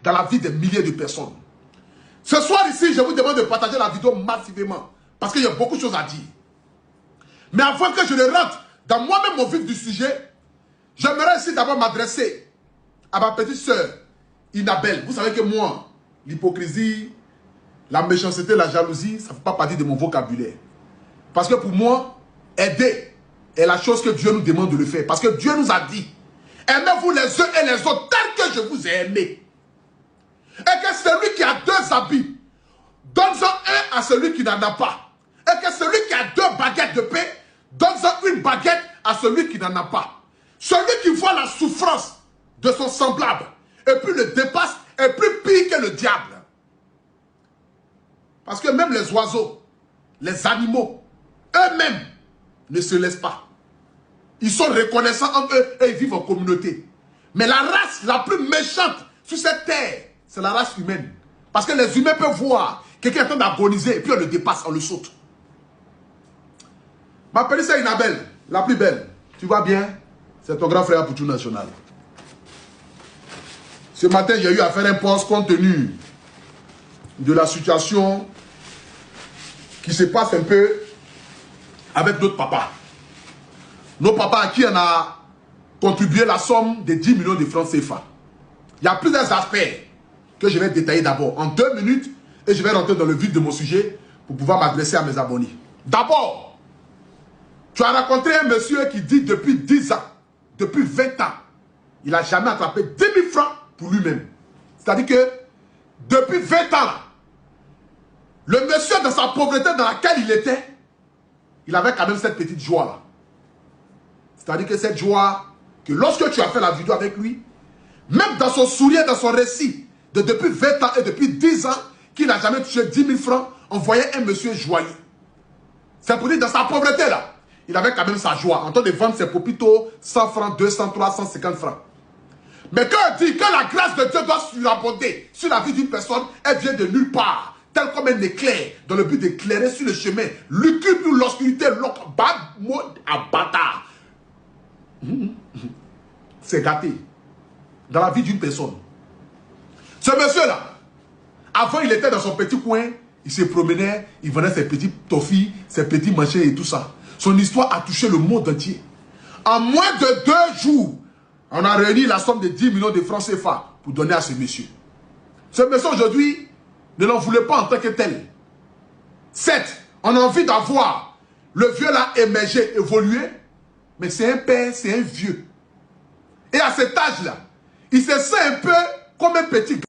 dans la vie des milliers de personnes. Ce soir ici, je vous demande de partager la vidéo massivement parce qu'il y a beaucoup de choses à dire. Mais avant que je ne rentre dans moi-même au vif du sujet, j'aimerais ici d'abord m'adresser à ma petite sœur, Inabel. Vous savez que moi, l'hypocrisie, la méchanceté, la jalousie, ça ne fait pas partie de mon vocabulaire. Parce que pour moi, aider est la chose que Dieu nous demande de le faire. Parce que Dieu nous a dit, aimez-vous les uns et les autres tel que je vous ai aimé. Et que celui qui a deux habits, donne-en un à celui qui n'en a pas. Et que celui qui a deux baguettes de pain, donne-en une baguette à celui qui n'en a pas. Celui qui voit la souffrance de son semblable et puis le dépasse est plus pire que le diable. Parce que même les oiseaux, les animaux, eux-mêmes ne se laissent pas. Ils sont reconnaissants entre eux et ils vivent en communauté. Mais la race la plus méchante sur cette terre, c'est la race humaine. Parce que les humains peuvent voir quelqu'un en train d'agoniser et puis on le dépasse, on le saute. Ma petite sœur Inabel, la plus belle, tu vois bien, c'est ton grand frère Poutou National. Ce matin, j'ai eu à faire un post compte tenu de la situation qui se passe un peu avec notre papa. Nos papas à qui on a contribué la somme de 10 millions de francs CFA. Il y a plusieurs aspects que je vais détailler d'abord en 2 minutes et je vais rentrer dans le vif de mon sujet pour pouvoir m'adresser à mes abonnés. D'abord, tu as rencontré un monsieur qui dit depuis 10 ans, depuis 20 ans, il n'a jamais attrapé 10 000 francs pour lui-même. C'est-à-dire que depuis 20 ans, le monsieur dans sa pauvreté dans laquelle il était, il avait quand même cette petite joie-là. C'est-à-dire que cette joie, que lorsque tu as fait la vidéo avec lui, même dans son sourire, dans son récit, de depuis 20 ans et depuis 10 ans, qu'il n'a jamais touché 10 000 francs, on voyait un monsieur joyeux. C'est pour dire, dans sa pauvreté là, il avait quand même sa joie, en train de vendre ses popitos, 100 francs, 200, 300, 150 francs. Mais quand on dit que la grâce de Dieu doit surabonder sur la vie d'une personne, elle vient de nulle part, tel comme un éclair, dans le but d'éclairer sur le chemin, lucubre ou l'obscurité, bad mode à bâtard. C'est gâté dans la vie d'une personne. Ce monsieur-là, avant il était dans son petit coin, il se promenait, il vendait ses petits toffis, ses petits manchets et tout ça. Son histoire a touché le monde entier. En moins de 2 jours, on a réuni la somme de 10 millions de francs CFA pour donner à ce monsieur. Ce monsieur aujourd'hui ne l'en voulait pas en tant que tel. Certes, on a envie d'avoir le vieux là émerger, évoluer, mais c'est un père, c'est un vieux. Et à cet âge-là, il se sent un peu comme un petit gars.